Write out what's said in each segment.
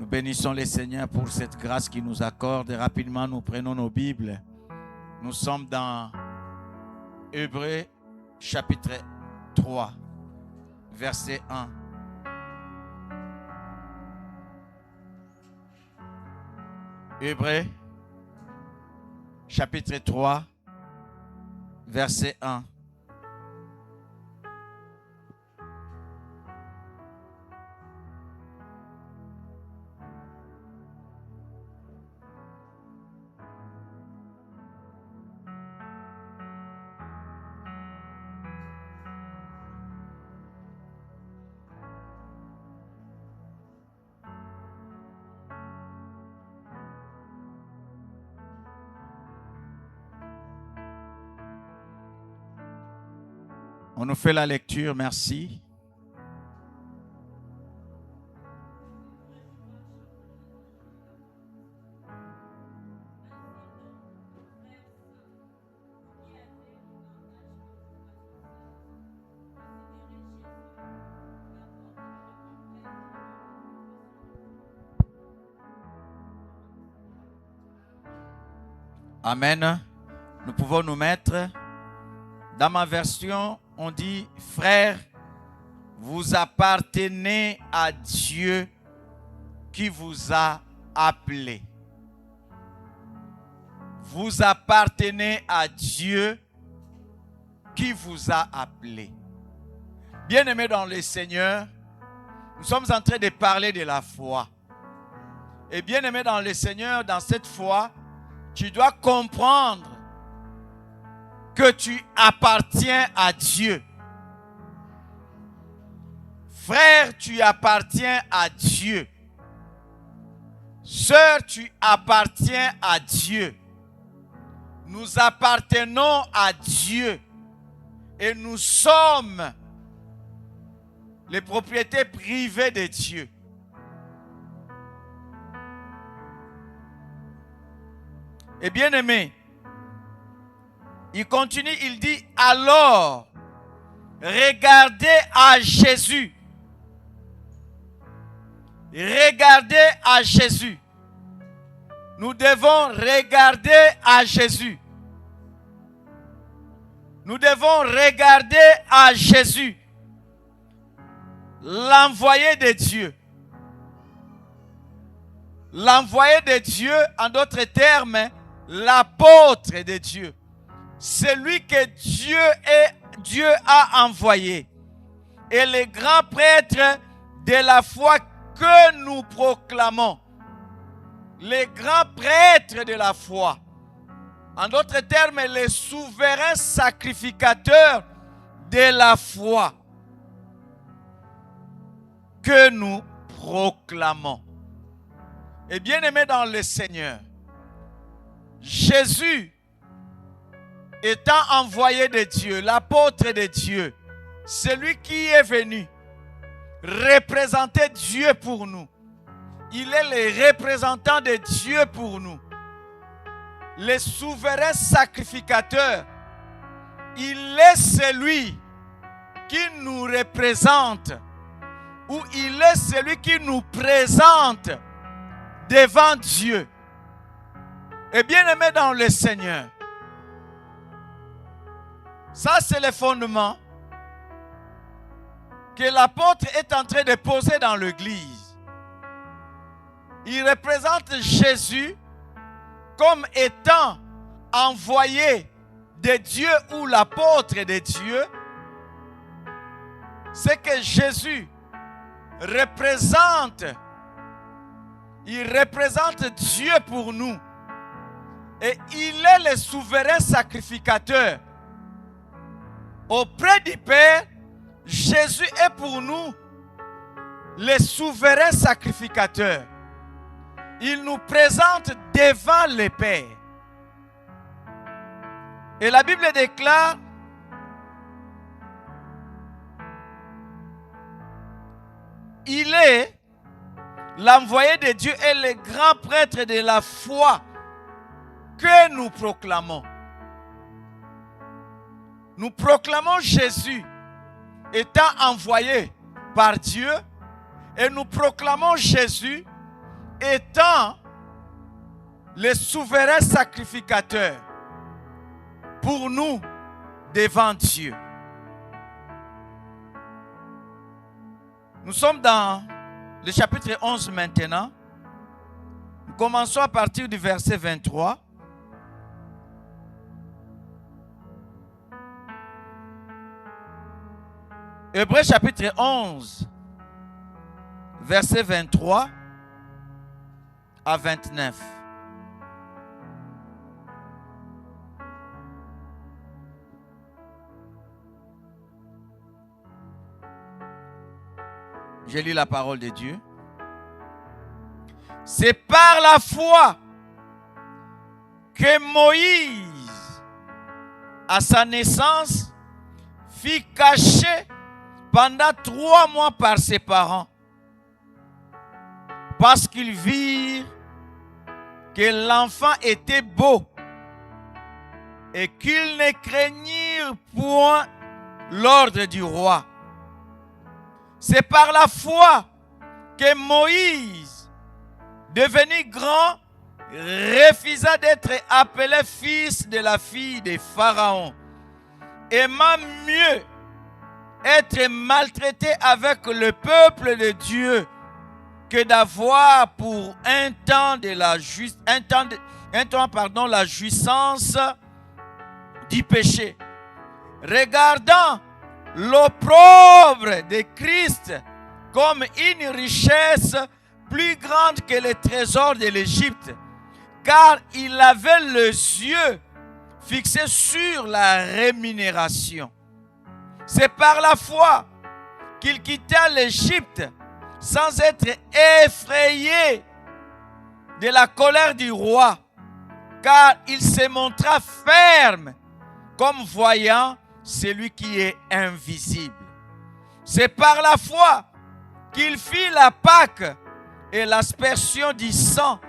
bénissons le Seigneur pour cette grâce qu'il nous accorde. Et rapidement, nous prenons nos Bibles. Nous sommes dans Hébreux chapitre 3, verset 1. Hébreux chapitre 3, verset 1. On nous fait la lecture, merci. Amen. Nous pouvons nous mettre. Dans ma version, on dit, frères, vous appartenez à Dieu qui vous a appelé. Vous appartenez à Dieu qui vous a appelé. Bien-aimés dans le Seigneur, nous sommes en train de parler de la foi. Et bien-aimés dans le Seigneur, dans cette foi, tu dois comprendre que tu appartiens à Dieu. Frère, tu appartiens à Dieu. Sœur, tu appartiens à Dieu. Nous appartenons à Dieu. Et nous sommes les propriétés privées de Dieu. Et bien aimé, il continue, il dit, alors, regardez à Jésus. Regardez à Jésus. Nous devons regarder à Jésus. Nous devons regarder à Jésus, l'envoyé de Dieu. L'envoyé de Dieu, en d'autres termes, l'apôtre de Dieu. Celui que Dieu a envoyé. Et le grand prêtre de la foi que nous proclamons. Le grand prêtre de la foi. En d'autres termes, le souverain sacrificateur de la foi que nous proclamons. Et bien aimé dans le Seigneur, Jésus étant envoyé de Dieu, l'apôtre de Dieu, celui qui est venu représenter Dieu pour nous. Il est le représentant de Dieu pour nous. Le souverain sacrificateur. Il est celui qui nous représente. Ou il est celui qui nous présente devant Dieu. Et bien aimé dans le Seigneur, ça, c'est le fondement que l'apôtre est en train de poser dans l'église. Il représente Jésus comme étant envoyé de Dieu ou l'apôtre de Dieu. C'est que Jésus représente, il représente Dieu pour nous. Et il est le souverain sacrificateur. Auprès du Père, Jésus est pour nous le souverain sacrificateur. Il nous présente devant le Père. Et la Bible déclare, il est l'envoyé de Dieu et le grand prêtre de la foi que nous proclamons. Nous proclamons Jésus étant envoyé par Dieu et nous proclamons Jésus étant le souverain sacrificateur pour nous devant Dieu. Nous sommes dans le chapitre 11 maintenant. Nous commençons à partir du verset 23. Hébreux chapitre 11, verset 23 à 29. Je lis la parole de Dieu. C'est par la foi que Moïse, à sa naissance, fut caché pendant 3 mois par ses parents, parce qu'ils virent que l'enfant était beau et qu'ils ne craignirent point l'ordre du roi. C'est par la foi que Moïse, devenu grand, refusa d'être appelé fils de la fille de Pharaon, aimant mieux être maltraité avec le peuple de Dieu que d'avoir pour un temps la jouissance du péché. Regardant l'opprobre de Christ comme une richesse plus grande que les trésors de l'Égypte, car il avait les yeux fixés sur la rémunération. C'est par la foi qu'il quitta l'Égypte sans être effrayé de la colère du roi, car il se montra ferme comme voyant celui qui est invisible. C'est par la foi qu'il fit la Pâque et l'aspersion du sang,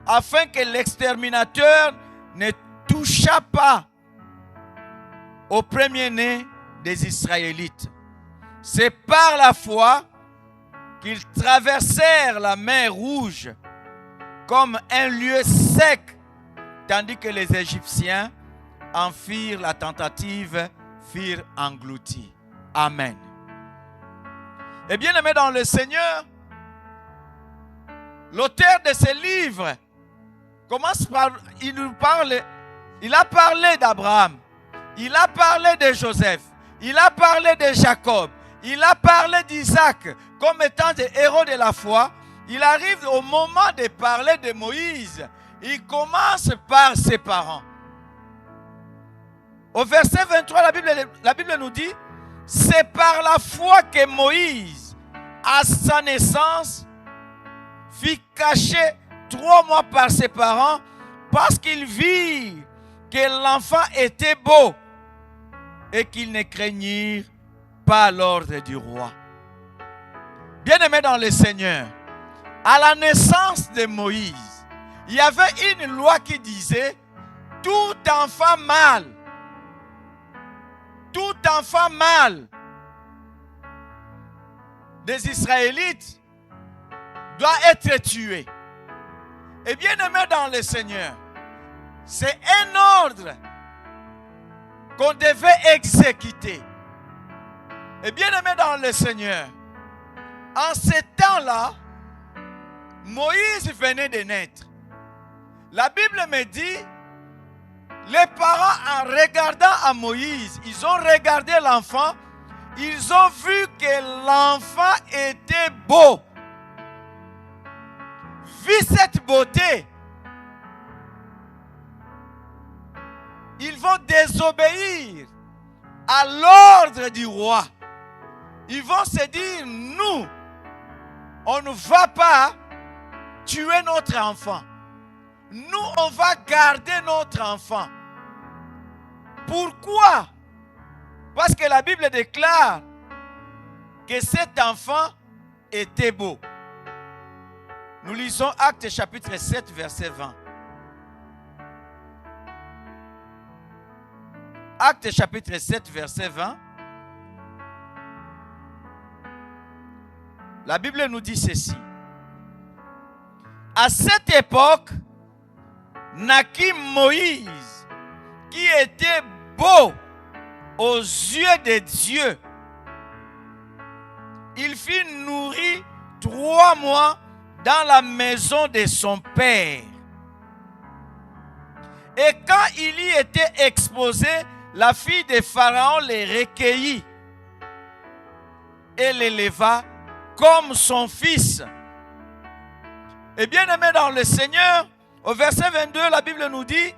afin que l'exterminateur ne touchât pas au premier-né des Israélites. C'est par la foi qu'ils traversèrent la mer Rouge comme un lieu sec, tandis que les Égyptiens en firent la tentative, firent engloutis. Amen. Et bien aimé dans le Seigneur, l'auteur de ce livre commence par, il a parlé d'Abraham, il a parlé de Joseph, il a parlé de Jacob, il a parlé d'Isaac comme étant des héros de la foi. Il arrive au moment de parler de Moïse. Il commence par ses parents. Au verset 23, la Bible nous dit, c'est par la foi que Moïse, à sa naissance, fut caché 3 mois par ses parents parce qu'il vit que l'enfant était beau et qu'il ne craignit pas l'ordre du roi. Bien-aimés dans le Seigneur, à la naissance de Moïse, il y avait une loi qui disait tout enfant mâle des Israélites doit être tué. Et bien aimé dans le Seigneur, c'est un ordre qu'on devait exécuter. Et bien aimé dans le Seigneur, en ce temps-là, Moïse venait de naître. La Bible me dit, les parents en regardant à Moïse, ils ont regardé l'enfant, ils ont vu que l'enfant était beau. Vu cette beauté, ils vont désobéir à l'ordre du roi. Ils vont se dire, nous, on ne va pas tuer notre enfant. Nous, on va garder notre enfant. Pourquoi? Parce que la Bible déclare que cet enfant était beau. Nous lisons Actes chapitre 7, verset 20. Actes chapitre 7, verset 20. La Bible nous dit ceci. À cette époque, naquit Moïse, qui était beau aux yeux de Dieu. Il fut nourri 3 mois dans la maison de son père. Et quand il y était exposé, la fille de Pharaon les recueillit et l'éleva comme son fils. Et bien aimé dans le Seigneur, au verset 22, la Bible nous dit,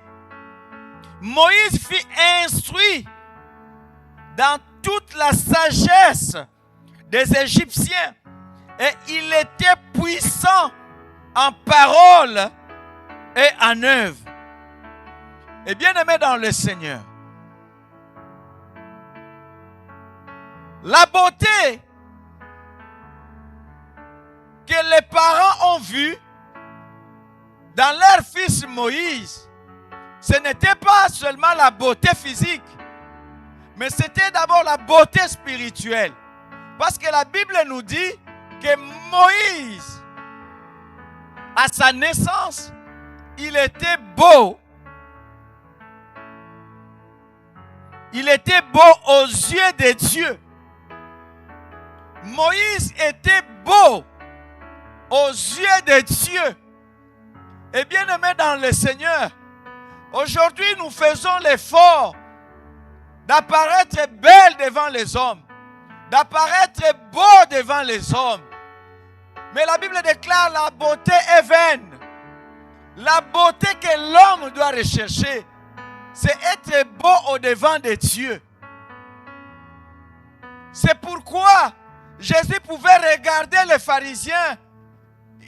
Moïse fut instruit dans toute la sagesse des Égyptiens et il était puissant en parole et en œuvre. Et bien aimé dans le Seigneur, la beauté que les parents ont vue dans leur fils Moïse, ce n'était pas seulement la beauté physique, mais c'était d'abord la beauté spirituelle. Parce que la Bible nous dit que Moïse, à sa naissance, il était beau. Il était beau aux yeux de Dieu. Moïse était beau aux yeux de Dieu. Et bien aimé dans le Seigneur, aujourd'hui nous faisons l'effort d'apparaître belle devant les hommes, d'apparaître beau devant les hommes. Mais la Bible déclare la beauté est vaine. La beauté que l'homme doit rechercher, c'est être beau au-devant de Dieu. C'est pourquoi Jésus pouvait regarder les pharisiens.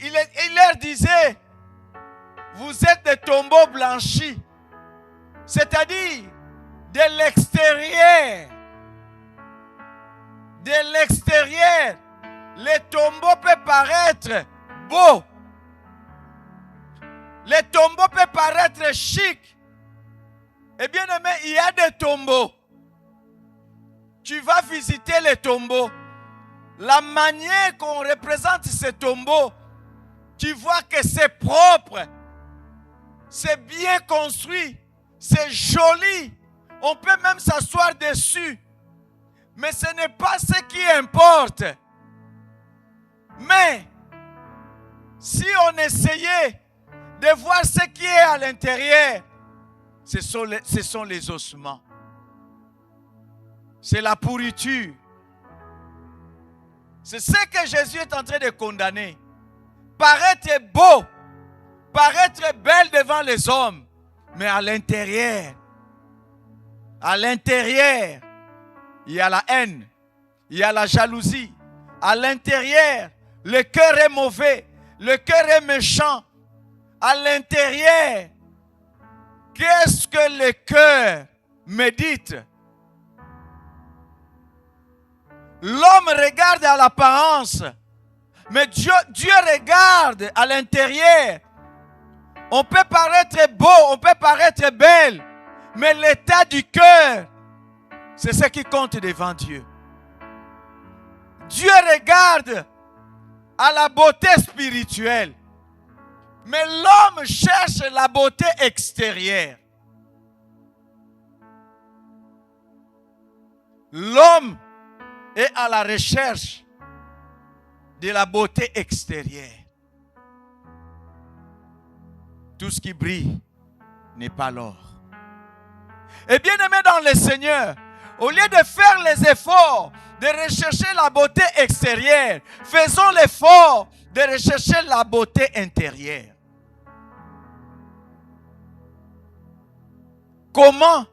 Il leur disait, vous êtes des tombeaux blanchis. C'est-à-dire, de l'extérieur. De l'extérieur, les tombeaux peuvent paraître beaux. Les tombeaux peuvent paraître chics. Et bien aimé, il y a des tombeaux. Tu vas visiter les tombeaux. La manière qu'on représente ces tombeaux, tu vois que c'est propre. C'est bien construit. C'est joli. On peut même s'asseoir dessus. Mais ce n'est pas ce qui importe. Mais, si on essayait de voir ce qui est à l'intérieur, ce sont les ossements. C'est la pourriture. C'est ce que Jésus est en train de condamner. Paraître beau, paraître belle devant les hommes, mais à l'intérieur, il y a la haine, il y a la jalousie. À l'intérieur, le cœur est mauvais, le cœur est méchant. À l'intérieur, qu'est-ce que le cœur médite? L'homme regarde à l'apparence, mais Dieu regarde à l'intérieur. On peut paraître beau, on peut paraître belle, mais l'état du cœur, c'est ce qui compte devant Dieu. Dieu regarde à la beauté spirituelle, mais l'homme cherche la beauté extérieure. L'homme est à la recherche de la beauté extérieure. Tout ce qui brille n'est pas l'or. Et bien aimé dans le Seigneur, au lieu de faire les efforts de rechercher la beauté extérieure, faisons l'effort de rechercher la beauté intérieure. Comment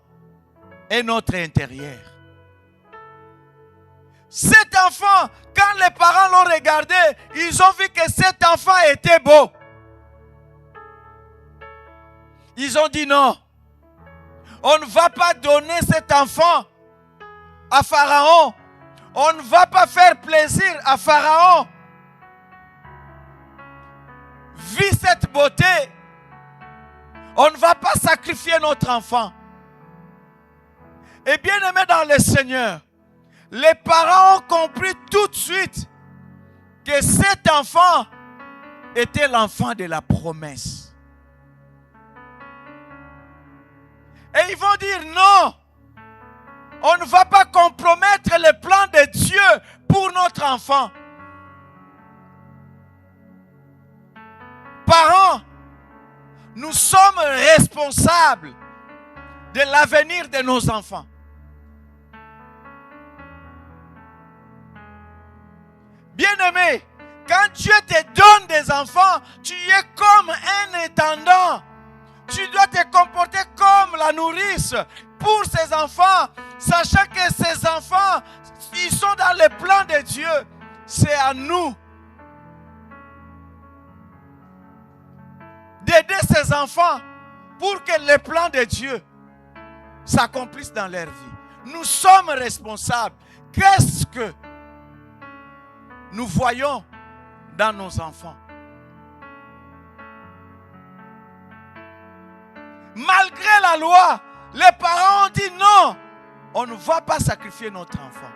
est notre intérieur? Cet enfant, quand les parents l'ont regardé, ils ont vu que cet enfant était beau. Ils ont dit non, on ne va pas donner cet enfant à Pharaon. On ne va pas faire plaisir à Pharaon. Vu cette beauté, on ne va pas sacrifier notre enfant. Et bien aimé dans le Seigneur, les parents ont compris tout de suite que cet enfant était l'enfant de la promesse. Et ils vont dire non, on ne va pas compromettre le plan de Dieu pour notre enfant. Parents, nous sommes responsables de l'avenir de nos enfants. Bien-aimé, quand Dieu te donne des enfants, tu es comme un intendant. Tu dois te comporter comme la nourrice pour ces enfants, sachant que ces enfants, ils sont dans le plan de Dieu. C'est à nous d'aider ces enfants pour que le plan de Dieu s'accomplisse dans leur vie. Nous sommes responsables. Qu'est-ce que nous voyons dans nos enfants? Malgré la loi, les parents ont dit non, on ne va pas sacrifier notre enfant.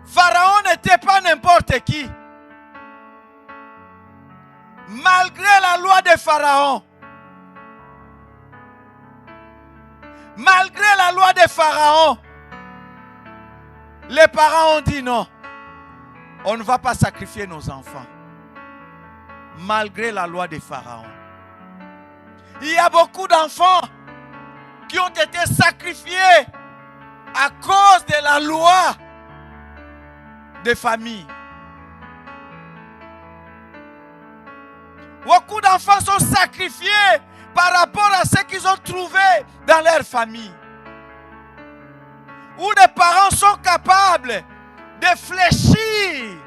Pharaon n'était pas n'importe qui. Malgré la loi de Pharaon, malgré la loi de Pharaon, les parents ont dit non, on ne va pas sacrifier nos enfants. Malgré la loi de Pharaon. Il y a beaucoup d'enfants qui ont été sacrifiés à cause de la loi de famille. Beaucoup d'enfants sont sacrifiés par rapport à ce qu'ils ont trouvé dans leur famille. Où les parents sont capables de fléchir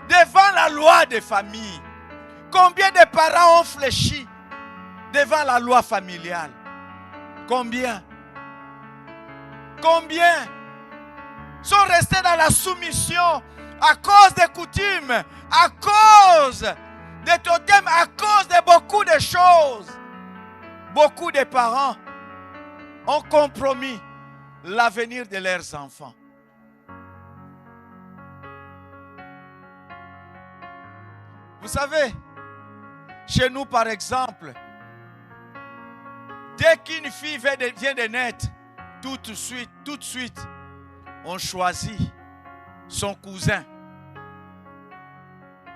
devant la loi de famille. Combien de parents ont fléchi devant la loi familiale? Combien? Combien sont restés dans la soumission à cause des coutumes, à cause des totems, à cause de beaucoup de choses? Beaucoup de parents ont compromis l'avenir de leurs enfants. Vous savez, chez nous par exemple, dès qu'une fille vient de naître, tout de suite, on choisit son cousin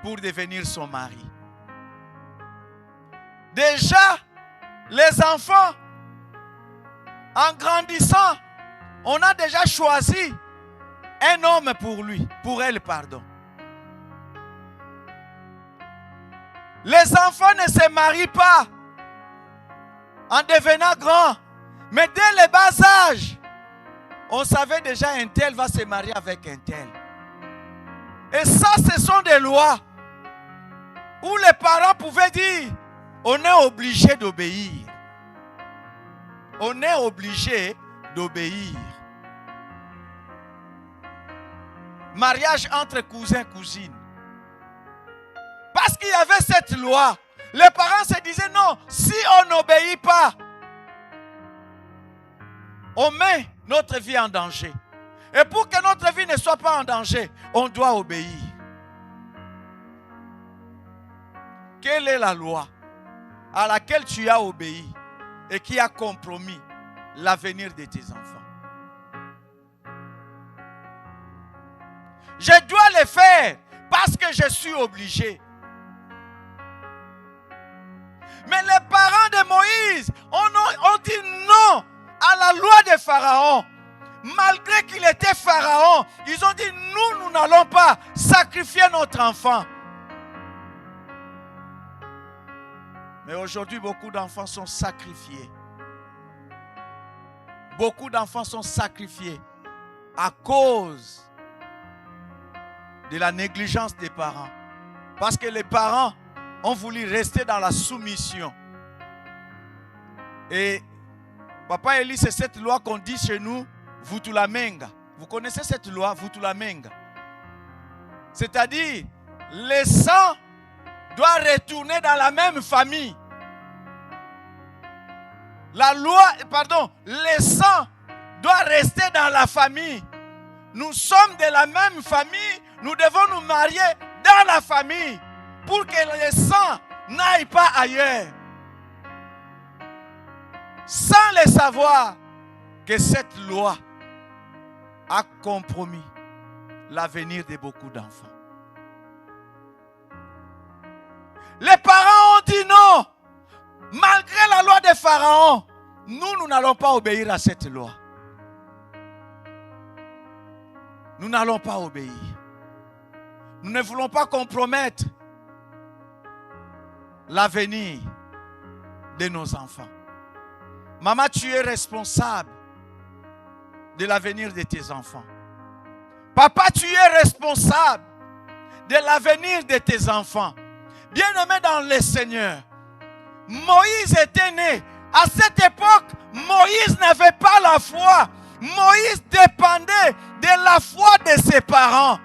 pour devenir son mari. Déjà, les enfants, en grandissant, on a déjà choisi un homme pour elle, pardon. Les enfants ne se marient pas en devenant grands, mais dès le bas âge, on savait déjà un tel va se marier avec un tel. Et ça, ce sont des lois où les parents pouvaient dire, on est obligé d'obéir. On est obligé d'obéir. Mariage entre cousins et cousines. Parce qu'il y avait cette loi, les parents se disaient non, si on n'obéit pas, on met notre vie en danger. Et pour que notre vie ne soit pas en danger, on doit obéir. Quelle est la loi à laquelle tu as obéi et qui a compromis l'avenir de tes enfants? Je dois le faire parce que je suis obligé. Mais les parents de Moïse ont dit non à la loi de Pharaon. Malgré qu'il était Pharaon, ils ont dit nous n'allons pas sacrifier notre enfant. Mais aujourd'hui, beaucoup d'enfants sont sacrifiés. Beaucoup d'enfants sont sacrifiés à cause de la négligence des parents. Parce que les parents ont voulu rester dans la soumission. Et Papa Eli, c'est cette loi qu'on dit chez nous, Vutulamenga. Vous connaissez cette loi, Vutulamenga? C'est-à-dire, le sang doit retourner dans la même famille. Le sang doit rester dans la famille. Nous sommes de la même famille, nous devons nous marier dans la famille pour que le sang n'aille pas ailleurs. Sans le savoir que cette loi a compromis l'avenir de beaucoup d'enfants. Les parents ont dit non. Malgré la loi de Pharaon, nous n'allons pas obéir à cette loi. Nous n'allons pas obéir. Nous ne voulons pas compromettre l'avenir de nos enfants. Maman, tu es responsable de l'avenir de tes enfants. Papa, tu es responsable de l'avenir de tes enfants. Bien-aimé dans le Seigneur, Moïse était né. À cette époque, Moïse n'avait pas la foi. Moïse dépendait de la foi de ses parents.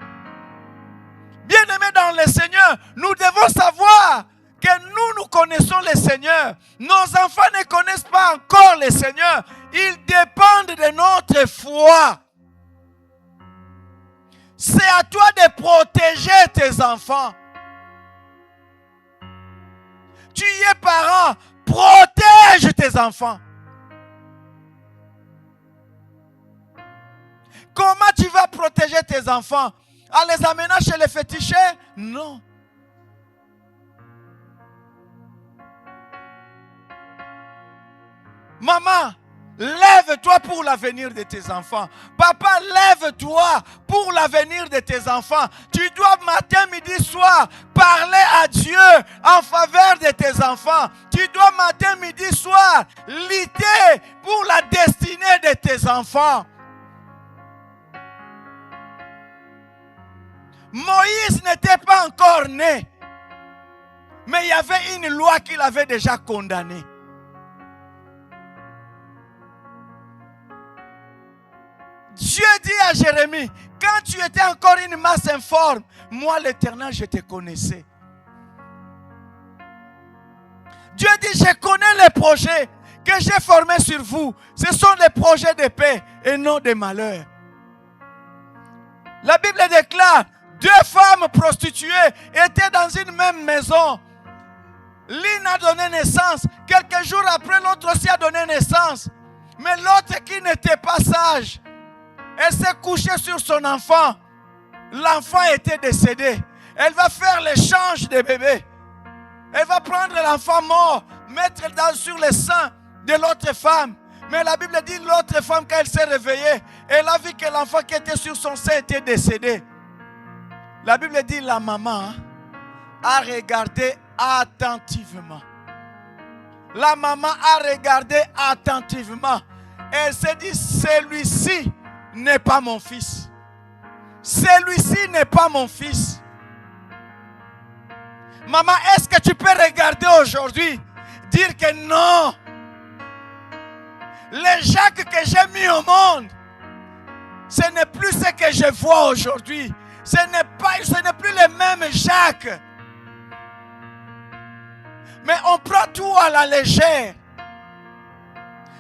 Bien-aimé dans le Seigneur, nous devons savoir que nous connaissons le Seigneur. Nos enfants ne connaissent pas encore le Seigneur. Ils dépendent de notre foi. C'est à toi de protéger tes enfants. Tu es parent, protège tes enfants. Comment tu vas protéger tes enfants? En les amenant chez les féticheurs? Non. Maman, lève-toi pour l'avenir de tes enfants. Papa, lève-toi pour l'avenir de tes enfants. Tu dois matin, midi, soir parler à Dieu en faveur de tes enfants. Tu dois matin, midi, soir lutter pour la destinée de tes enfants. Moïse n'était pas encore né, mais il y avait une loi qu'il avait déjà condamnée. Dieu dit à Jérémie, quand tu étais encore une masse informe, moi l'Éternel, je te connaissais. Dieu dit, je connais les projets que j'ai formés sur vous. Ce sont des projets de paix et non de malheur. La Bible déclare, 2 femmes prostituées étaient dans une même maison. L'une a donné naissance. Quelques jours après, l'autre aussi a donné naissance. Mais l'autre qui n'était pas sage, elle s'est couchée sur son enfant. L'enfant était décédé. Elle va faire l'échange des bébés. Elle va prendre l'enfant mort, mettre sur le sein de l'autre femme. Mais la Bible dit, l'autre femme, quand elle s'est réveillée, elle a vu que l'enfant qui était sur son sein était décédé. La Bible dit, la maman a regardé attentivement. La maman a regardé attentivement. Elle s'est dit, celui-ci n'est pas mon fils. Celui-ci n'est pas mon fils. Maman, est-ce que tu peux regarder aujourd'hui, dire que non, le Jacques que j'ai mis au monde, ce n'est plus ce que je vois aujourd'hui. Ce n'est plus le même Jacques. Mais on prend tout à la légère.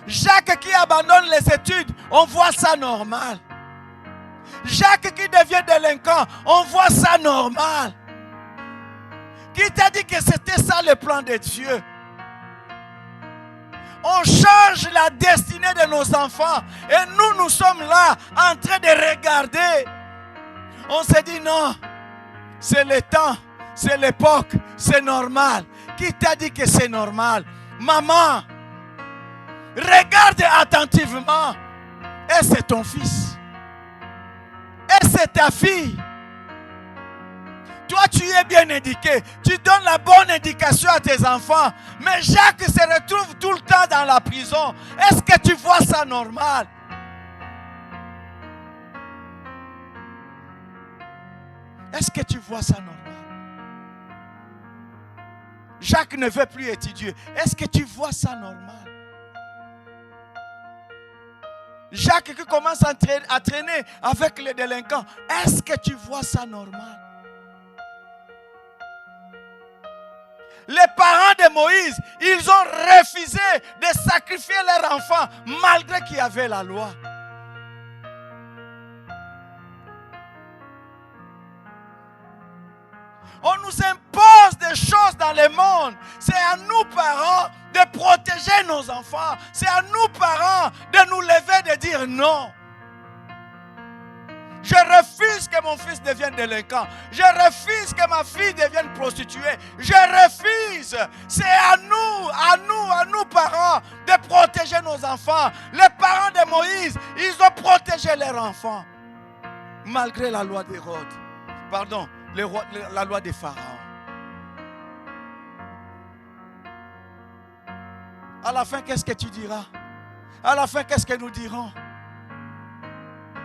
Jacques qui abandonne les études, on voit ça normal. Jacques qui devient délinquant, on voit ça normal. Qui t'a dit que c'était ça le plan de Dieu? On change la destinée de nos enfants. Et nous sommes là en train de regarder. On se dit non, c'est le temps, c'est l'époque, c'est normal. Qui t'a dit que c'est normal? Maman, regarde attentivement. Et c'est ton fils. Et c'est ta fille. Toi, tu es bien éduqué. Tu donnes la bonne éducation à tes enfants. Mais Jacques se retrouve tout le temps dans la prison. Est-ce que tu vois ça normal? Est-ce que tu vois ça normal? Jacques ne veut plus étudier. Est-ce que tu vois ça normal? Jacques qui commence à traîner avec les délinquants. Est-ce que tu vois ça normal? Les parents de Moïse, ils ont refusé de sacrifier leurs enfants malgré qu'il y avait la loi. On nous impose des choses dans le monde. C'est à nous, parents, de protéger nos enfants. C'est à nous, parents, de nous lever, de dire non. Je refuse que mon fils devienne délinquant. Je refuse que ma fille devienne prostituée. Je refuse. C'est à nous, parents, de protéger nos enfants. Les parents de Moïse, ils ont protégé leurs enfants. Malgré la loi d'Hérode. Pardon, la loi des pharaons. À la fin, qu'est-ce que tu diras? À la fin, qu'est-ce que nous dirons?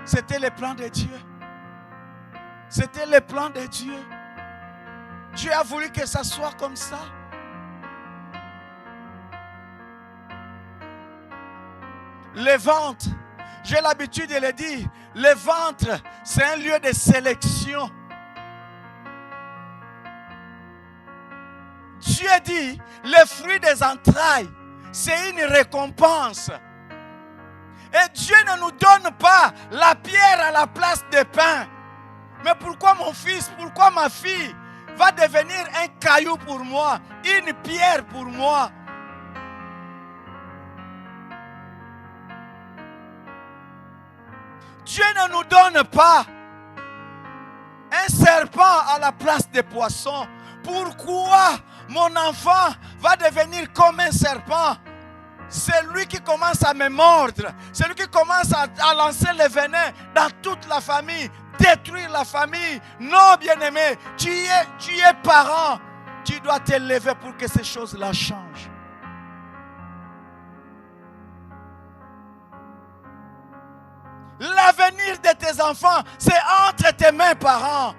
C'était le plan de Dieu. C'était le plan de Dieu. Dieu a voulu que ça soit comme ça. Les ventres, j'ai l'habitude de le dire, le ventre, c'est un lieu de sélection. Dieu dit, le fruit des entrailles, c'est une récompense. Et Dieu ne nous donne pas la pierre à la place de pain. Mais pourquoi mon fils, pourquoi ma fille va devenir un caillou pour moi, une pierre pour moi? Dieu ne nous donne pas un serpent à la place des poissons. Pourquoi mon enfant va devenir comme un serpent? C'est lui qui commence à me mordre. C'est lui qui commence à lancer le venin dans toute la famille, détruire la famille. Non, bien-aimé, tu es parent. Tu dois te lever pour que ces choses-là changent. L'avenir de tes enfants, c'est entre tes mains, parents.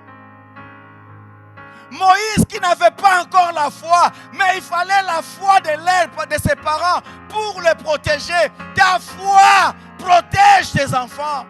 Moïse qui n'avait pas encore la foi, mais il fallait la foi de l'aide de ses parents pour le protéger. Ta foi protège tes enfants.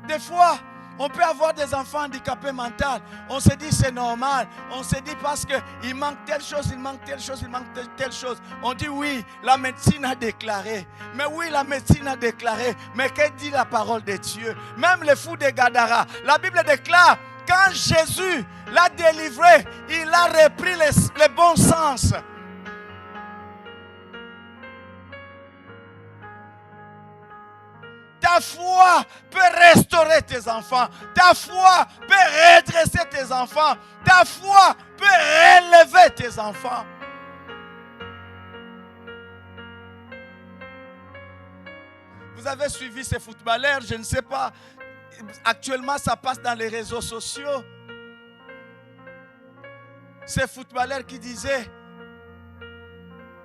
Des fois, on peut avoir des enfants handicapés mentaux. On se dit c'est normal. On se dit parce qu'il manque telle chose, il manque telle chose, il manque telle chose. On dit oui, la médecine a déclaré. Mais oui, la médecine a déclaré. Mais que dit la parole de Dieu? Même les fous de Gadara. La Bible déclare, quand Jésus l'a délivré, il a repris le bon sens. Ta foi peut restaurer tes enfants. Ta foi peut redresser tes enfants. Ta foi peut relever tes enfants. Vous avez suivi ces footballeurs, je ne sais pas. Actuellement, ça passe dans les réseaux sociaux. Ces footballeurs qui disaient,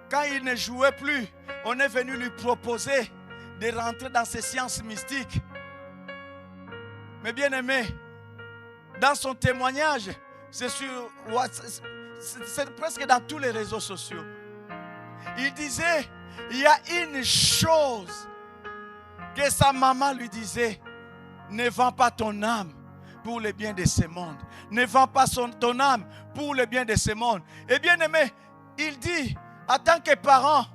quand il ne jouait plus, on est venu lui proposer de rentrer dans ces sciences mystiques. Mais bien aimé, dans son témoignage, c'est presque dans tous les réseaux sociaux. Il disait, il y a une chose que sa maman lui disait, ne vends pas ton âme pour le bien de ce monde. Ne vends pas ton âme pour le bien de ce monde. Et bien aimé, il dit, en tant que parent,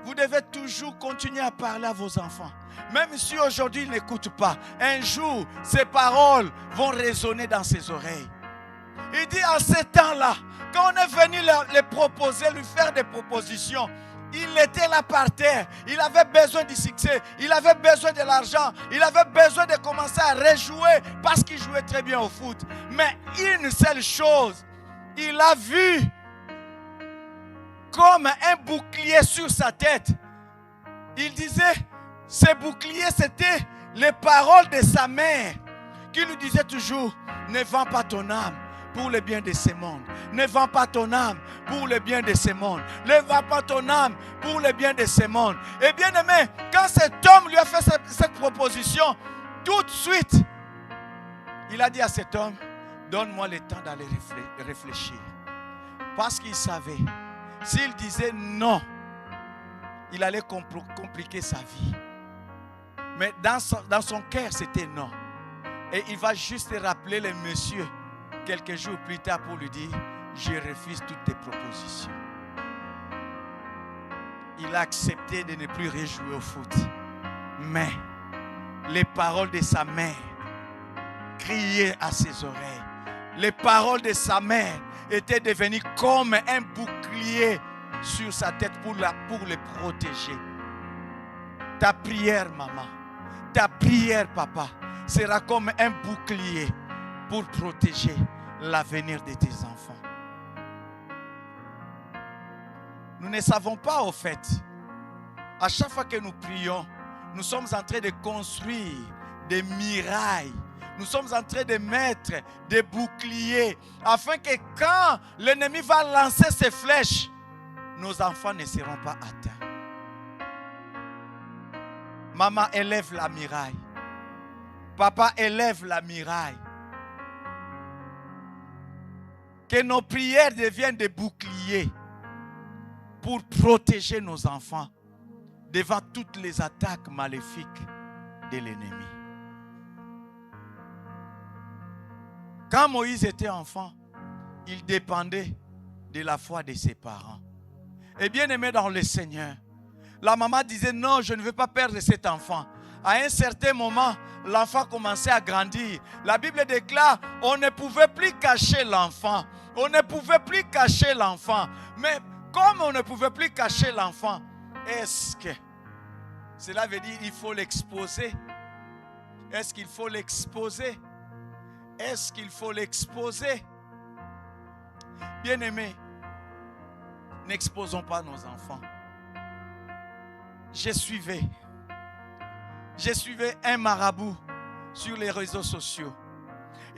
vous devez toujours continuer à parler à vos enfants. Même si aujourd'hui ils n'écoutent pas, un jour, ces paroles vont résonner dans ses oreilles. Il dit en ce temps-là, quand on est venu les proposer, lui faire des propositions, il était là par terre. Il avait besoin du succès. Il avait besoin de l'argent. Il avait besoin de commencer à rejouer parce qu'il jouait très bien au foot. Mais une seule chose, il a vu comme un bouclier sur sa tête. Il disait, ce bouclier, c'était les paroles de sa mère qui lui disait toujours, ne vends pas ton âme pour le bien de ce monde. Ne vends pas ton âme pour le bien de ce monde. Ne vends pas ton âme pour le bien de ce monde. Et bien aimé, quand cet homme lui a fait cette proposition, tout de suite, il a dit à cet homme, donne-moi le temps d'aller réfléchir. Parce qu'il savait, s'il disait non, il allait compliquer sa vie. Mais dans son cœur, c'était non. Et il va juste rappeler le monsieur quelques jours plus tard pour lui dire, je refuse toutes tes propositions. il a accepté de ne plus rejouer au foot. Mais les paroles de sa mère criaient à ses oreilles. Les paroles de sa mère étaient devenues comme un bouclier sur sa tête pour le protéger. Ta prière, maman, ta prière, papa, sera comme un bouclier pour protéger l'avenir de tes enfants. Nous ne savons pas au fait. À chaque fois que nous prions, nous sommes en train de construire des murailles. Nous sommes en train de mettre des boucliers afin que quand l'ennemi va lancer ses flèches, nos enfants ne seront pas atteints. Maman, élève la muraille. Papa, élève la muraille. Que nos prières deviennent des boucliers pour protéger nos enfants devant toutes les attaques maléfiques de l'ennemi. Quand Moïse était enfant, il dépendait de la foi de ses parents. Et bien aimé dans le Seigneur, la maman disait non, je ne veux pas perdre cet enfant. À un certain moment, l'enfant commençait à grandir. La Bible déclare, on ne pouvait plus cacher l'enfant. On ne pouvait plus cacher l'enfant. Mais comme on ne pouvait plus cacher l'enfant, est-ce que cela veut dire qu'il faut l'exposer? Est-ce qu'il faut l'exposer? Est-ce qu'il faut l'exposer? Bien-aimés, n'exposons pas nos enfants. Je suivais un marabout sur les réseaux sociaux.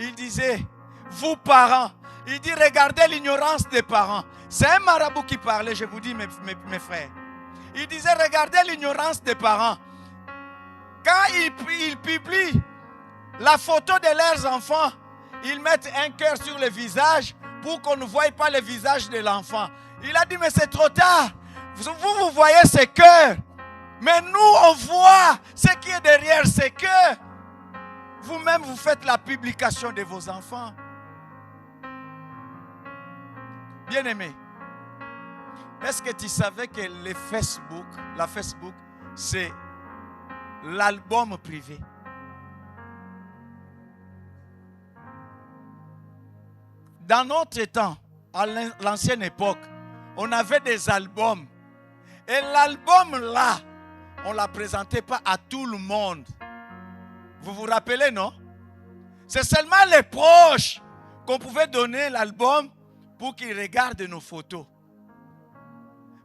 Il disait, vous parents, il dit, regardez l'ignorance des parents. C'est un marabout qui parlait, je vous dis mes frères. Il disait, regardez l'ignorance des parents. Quand ils publient la photo de leurs enfants, ils mettent un cœur sur le visage pour qu'on ne voie pas le visage de l'enfant. Il a dit, mais c'est trop tard. Vous voyez ce cœur. Mais nous, on voit ce qui est derrière ces cœurs. Vous-même, vous faites la publication de vos enfants. Bien-aimé, est-ce que tu savais que la Facebook, c'est l'album privé? Dans notre temps, à l'ancienne époque, on avait des albums. Et l'album là, on ne la présentait pas à tout le monde. Vous vous rappelez, non? C'est seulement les proches qu'on pouvait donner l'album pour qu'ils regardent nos photos.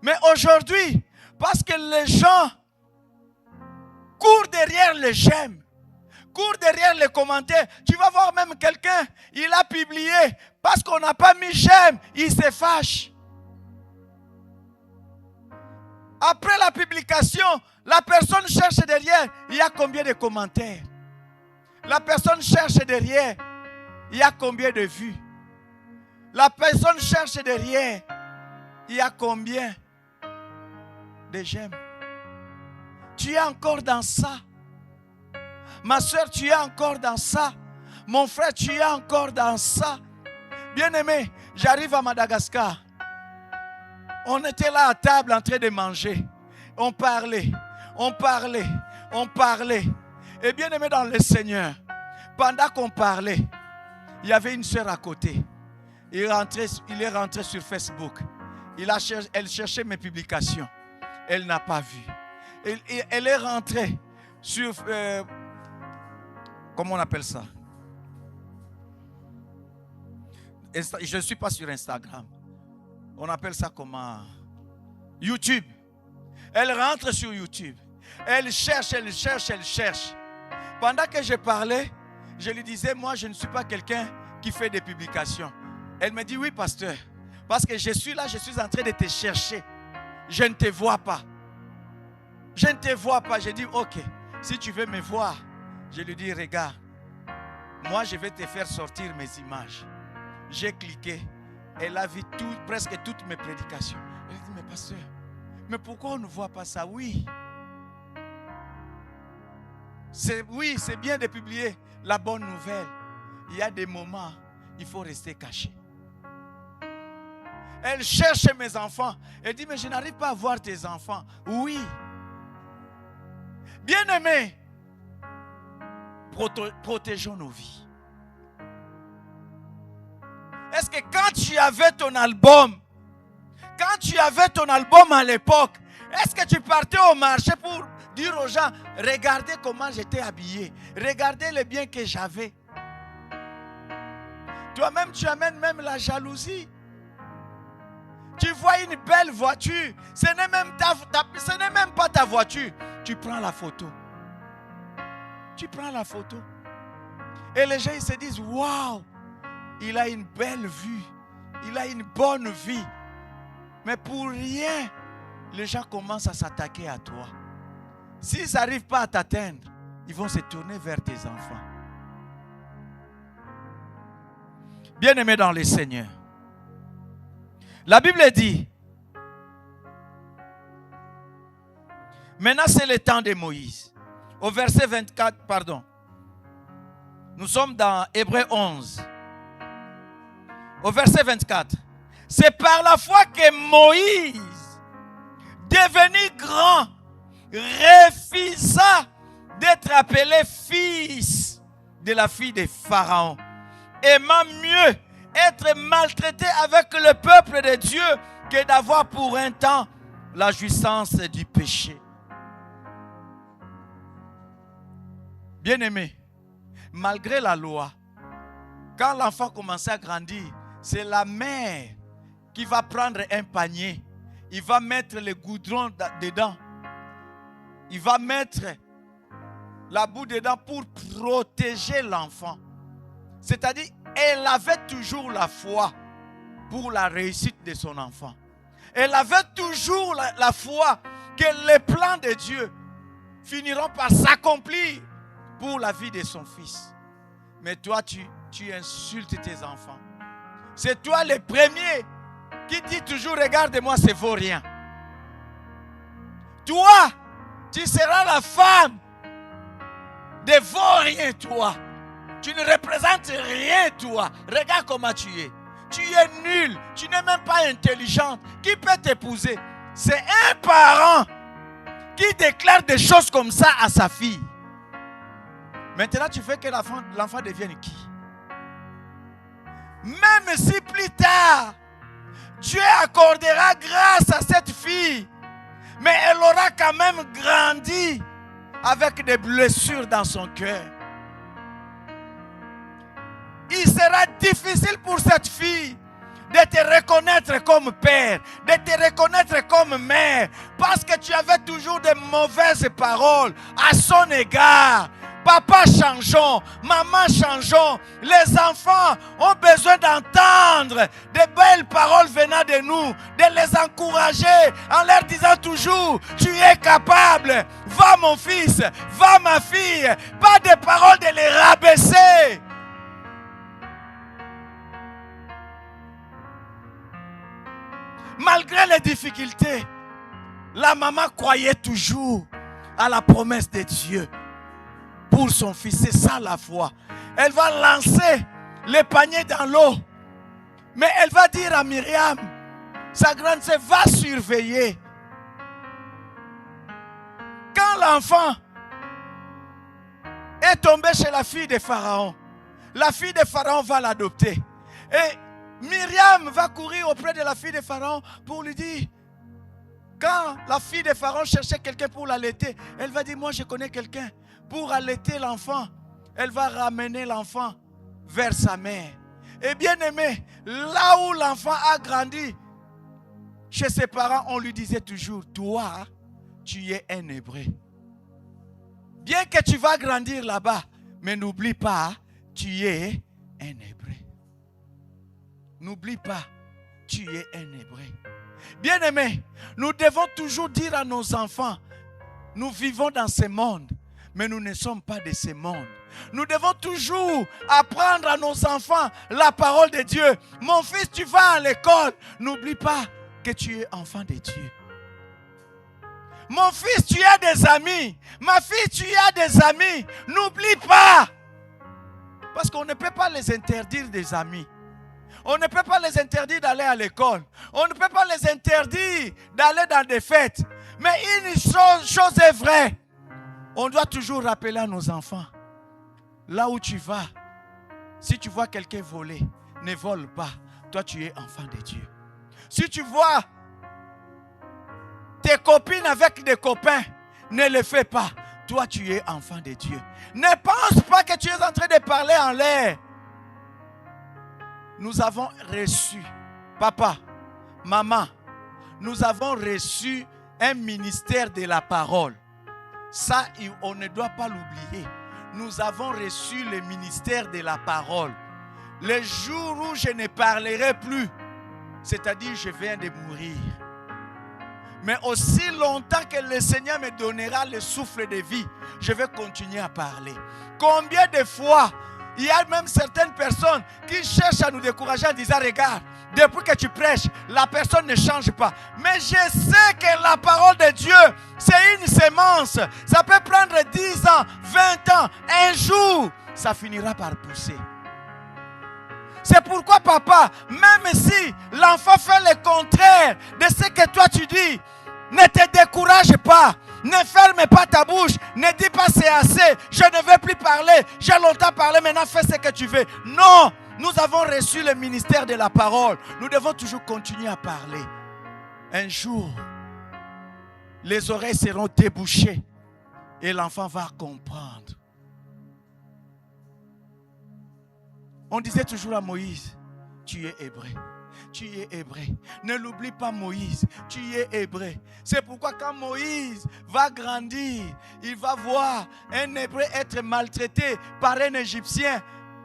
Mais aujourd'hui, parce que les gens courent derrière les j'aime, courent derrière les commentaires, tu vas voir même quelqu'un, il a publié, parce qu'on n'a pas mis j'aime, il se fâche. Après la publication, la personne cherche derrière, il y a combien de commentaires? La personne cherche derrière, il y a combien de vues? La personne cherche derrière, il y a combien de j'aime? Tu es encore dans ça. Ma soeur, tu es encore dans ça. Mon frère, tu es encore dans ça. Bien-aimé, j'arrive à Madagascar. On était là à table en train de manger. On parlait. Et bien aimé dans le Seigneur, pendant qu'on parlait, il y avait une soeur à côté. Il est rentré sur Facebook. Elle cherchait mes publications. Elle n'a pas vu. Elle est rentrée sur... comment on appelle ça? Je ne suis pas sur Instagram. On appelle ça comment? YouTube. Elle rentre sur YouTube. Elle cherche. Pendant que je parlais, je lui disais, moi, je ne suis pas quelqu'un qui fait des publications. Elle me dit, oui, pasteur. Parce que je suis là, je suis en train de te chercher. Je ne te vois pas. Je dis, ok, si tu veux me voir, je lui dis, regarde, moi, je vais te faire sortir mes images. J'ai cliqué. Elle a vu presque toutes mes prédications. Elle dit, mais pasteur, mais pourquoi on ne voit pas ça? Oui, c'est bien de publier la bonne nouvelle. Il y a des moments, il faut rester caché. Elle cherche mes enfants. Elle dit, mais je n'arrive pas à voir tes enfants. Oui. Bien-aimés, protégeons nos vies. Est-ce que quand tu avais ton album, à l'époque, est-ce que tu partais au marché pour dire aux gens, regardez comment j'étais habillé, regardez les biens que j'avais? Toi-même, tu amènes même la jalousie. Tu vois une belle voiture, ce n'est même pas ta voiture. Tu prends la photo. Et les gens ils se disent, waouh, il a une belle vue, il a une bonne vie. Mais pour rien, les gens commencent à s'attaquer à toi. S'ils n'arrivent pas à t'atteindre, ils vont se tourner vers tes enfants. Bien-aimés dans le Seigneur, la Bible dit, maintenant c'est le temps de Moïse. Au verset 24, pardon. Nous sommes dans Hébreux 11. Au verset 24. C'est par la foi que Moïse, devenu grand, refusa d'être appelé fils de la fille de Pharaon, aimant mieux être maltraité avec le peuple de Dieu que d'avoir pour un temps la jouissance du péché. Bien-aimé, malgré la loi, quand l'enfant commençait à grandir, c'est la mère qui va prendre un panier, il va mettre le goudron dedans, il va mettre la boue dedans pour protéger l'enfant. C'est-à-dire, elle avait toujours la foi pour la réussite de son enfant. Elle avait toujours la foi que les plans de Dieu finiront par s'accomplir pour la vie de son fils. Mais toi, tu insultes tes enfants. C'est toi le premier qui dit toujours, regarde-moi, c'est vaut rien. Toi, tu seras la femme de vaut rien, toi. Tu ne représentes rien, toi. Regarde comment tu es. Tu es nul. Tu n'es même pas intelligente. Qui peut t'épouser? C'est un parent qui déclare des choses comme ça à sa fille. Maintenant, tu fais que l'enfant devienne qui? Même si plus tard, Dieu accordera grâce à cette fille, mais elle aura quand même grandi avec des blessures dans son cœur. Il sera difficile pour cette fille de te reconnaître comme père, de te reconnaître comme mère, parce que tu avais toujours de mauvaises paroles à son égard. Papa, changeons. Maman, changeons. Les enfants ont besoin d'entendre de belles paroles venant de nous, de les encourager en leur disant toujours, tu es capable. Va mon fils, va ma fille. Pas de paroles de les rabaisser. Malgré les difficultés, la maman croyait toujours à la promesse de Dieu pour son fils. C'est ça la foi. Elle va lancer le panier dans l'eau, mais elle va dire à Myriam, sa grande sœur, va surveiller. Quand l'enfant est tombé chez la fille de Pharaon, la fille de Pharaon va l'adopter. Et Myriam va courir auprès de la fille de Pharaon pour lui dire, quand la fille de Pharaon cherchait quelqu'un pour l'allaiter, elle va dire, moi je connais quelqu'un pour allaiter l'enfant. Elle va ramener l'enfant vers sa mère. Et bien aimé, là où l'enfant a grandi, chez ses parents, on lui disait toujours, toi, tu es un Hébreu. Bien que tu vas grandir là-bas, mais n'oublie pas, tu es un Hébreu. N'oublie pas, tu es un Hébreu. Bien-aimés, nous devons toujours dire à nos enfants, nous vivons dans ce monde, mais nous ne sommes pas de ce monde. Nous devons toujours apprendre à nos enfants la parole de Dieu. Mon fils, tu vas à l'école, n'oublie pas que tu es enfant de Dieu. Mon fils, tu as des amis. Ma fille, tu as des amis. N'oublie pas. Parce qu'on ne peut pas les interdire des amis. On ne peut pas les interdire d'aller à l'école. On ne peut pas les interdire d'aller dans des fêtes. Mais une chose est vraie. On doit toujours rappeler à nos enfants, là où tu vas, si tu vois quelqu'un voler, ne vole pas. Toi, tu es enfant de Dieu. Si tu vois tes copines avec des copains, ne le fais pas. Toi, tu es enfant de Dieu. Ne pense pas que tu es en train de parler en l'air. Nous avons reçu, papa, maman, nous avons reçu un ministère de la parole. Ça, on ne doit pas l'oublier. Nous avons reçu le ministère de la parole. Le jour où je ne parlerai plus, c'est-à-dire je viens de mourir. Mais aussi longtemps que le Seigneur me donnera le souffle de vie, je vais continuer à parler. Combien de fois, il y a même certaines personnes qui cherchent à nous décourager en disant, regarde, depuis que tu prêches, la personne ne change pas. Mais je sais que la parole de Dieu, c'est une sémence. Ça peut prendre 10 ans, 20 ans, un jour, ça finira par pousser. C'est pourquoi, papa, même si l'enfant fait le contraire de ce que toi tu dis, ne te décourage pas. Ne ferme pas ta bouche. Ne dis pas c'est assez. Je ne veux plus parler. J'ai longtemps parlé. Maintenant fais ce que tu veux. Non. Nous avons reçu le ministère de la parole. Nous devons toujours continuer à parler. Un jour, les oreilles seront débouchées. Et l'enfant va comprendre. On disait toujours à Moïse, tu es hébreu. Tu es hébreu. Ne l'oublie pas Moïse, tu es hébreu. C'est pourquoi quand Moïse va grandir, il va voir un hébreu être maltraité par un Égyptien.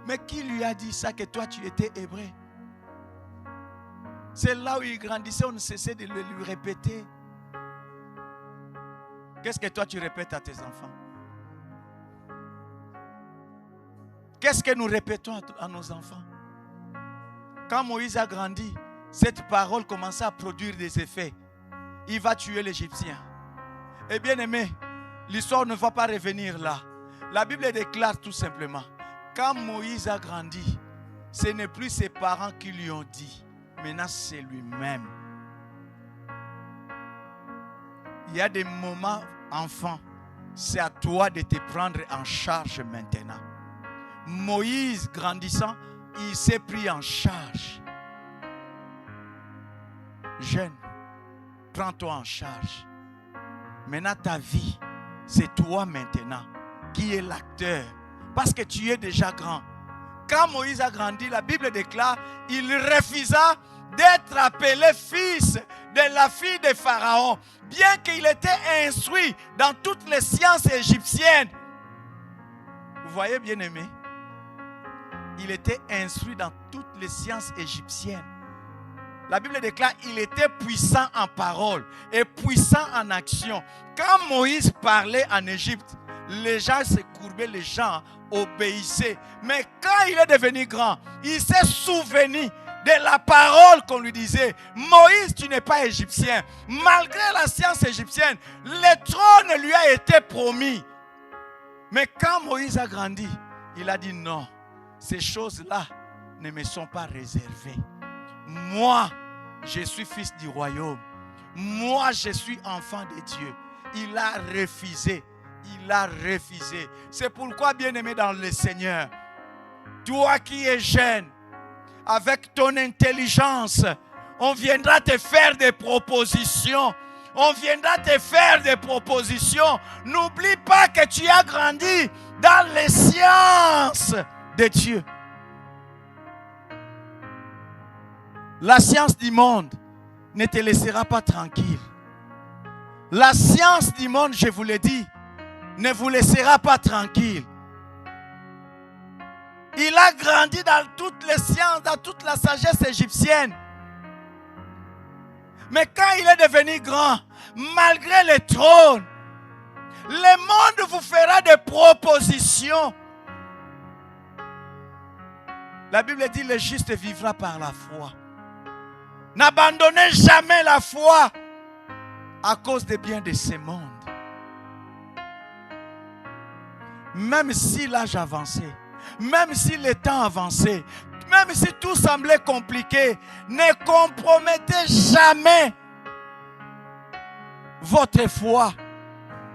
Mais qui lui a dit ça que toi tu étais hébreu? C'est là où il grandissait, on ne cessait de le lui répéter. Qu'est-ce que toi tu répètes à tes enfants? Qu'est-ce que nous répétons à nos enfants? Quand Moïse a grandi, cette parole commençait à produire des effets. Il va tuer l'Égyptien. Et bien aimé, l'histoire ne va pas revenir là. La Bible déclare tout simplement, quand Moïse a grandi, ce n'est plus ses parents qui lui ont dit, maintenant c'est lui-même. Il y a des moments, enfant, c'est à toi de te prendre en charge maintenant. Moïse, grandissant, il s'est pris en charge. Jeune, prends-toi en charge. Maintenant, ta vie, c'est toi maintenant qui es l'acteur. Parce que tu es déjà grand. Quand Moïse a grandi, la Bible déclare, il refusa d'être appelé fils de la fille de Pharaon. Bien qu'il était instruit dans toutes les sciences égyptiennes. Vous voyez, bien aimé? Il était instruit dans toutes les sciences égyptiennes. La Bible déclare qu'il était puissant en parole et puissant en action. Quand Moïse parlait en Égypte, les gens se courbaient, les gens obéissaient. Mais quand il est devenu grand, il s'est souvenu de la parole qu'on lui disait. Moïse, tu n'es pas égyptien. Malgré la science égyptienne, le trône lui a été promis. Mais quand Moïse a grandi, il a dit non. Ces choses-là ne me sont pas réservées. Moi, je suis fils du royaume. Moi, je suis enfant de Dieu. Il a refusé. Il a refusé. C'est pourquoi, bien-aimé dans le Seigneur, toi qui es jeune, avec ton intelligence, on viendra te faire des propositions. On viendra te faire des propositions. N'oublie pas que tu as grandi dans les sciences de Dieu. La science du monde ne te laissera pas tranquille. La science du monde, je vous l'ai dit, ne vous laissera pas tranquille. Il a grandi dans toutes les sciences, dans toute la sagesse égyptienne. Mais quand il est devenu grand, malgré le trône, le monde vous fera des propositions. La Bible dit, le juste vivra par la foi. N'abandonnez jamais la foi à cause des biens de ce monde. Même si l'âge avançait, même si le temps avançait, Même si tout semblait compliqué, ne compromettez jamais votre foi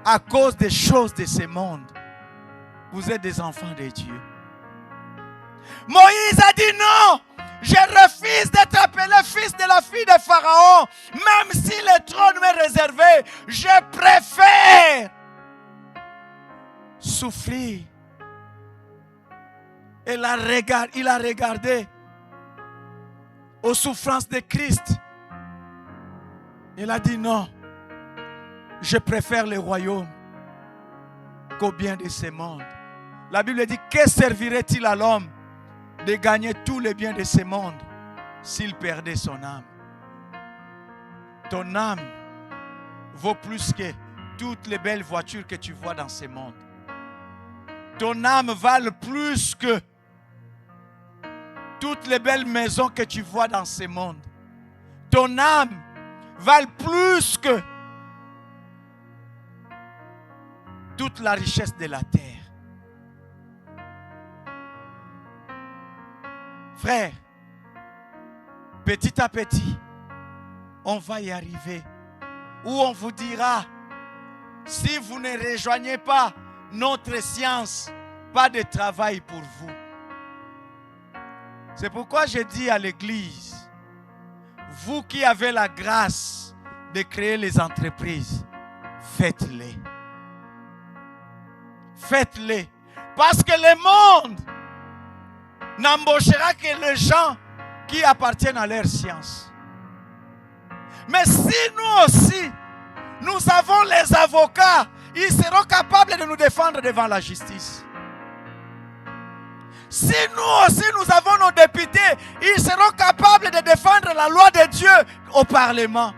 à cause des choses de ce monde. Vous êtes des enfants de Dieu. Moïse a dit non. Je refuse d'être appelé fils de la fille de Pharaon. Même si le trône m'est réservé, je préfère souffrir. Et il a regardé aux souffrances de Christ. Il a dit non. Je préfère le royaume qu'au bien de ce monde. La Bible dit, que servirait-il à l'homme de gagner tous les biens de ce monde s'il perdait son âme? Ton âme vaut plus que toutes les belles voitures que tu vois dans ce monde. Ton âme vale plus que toutes les belles maisons que tu vois dans ce monde. Ton âme vale plus que toute la richesse de la terre. Frère, petit à petit, on va y arriver. Où on vous dira, si vous ne rejoignez pas notre science, pas de travail pour vous. C'est pourquoi je dis à l'église, vous qui avez la grâce de créer les entreprises, faites-les. Faites-les. Parce que le monde n'embauchera que les gens qui appartiennent à leur science. Mais si nous aussi, nous avons les avocats, ils seront capables de nous défendre devant la justice. Si nous aussi, nous avons nos députés, ils seront capables de défendre la loi de Dieu au Parlement.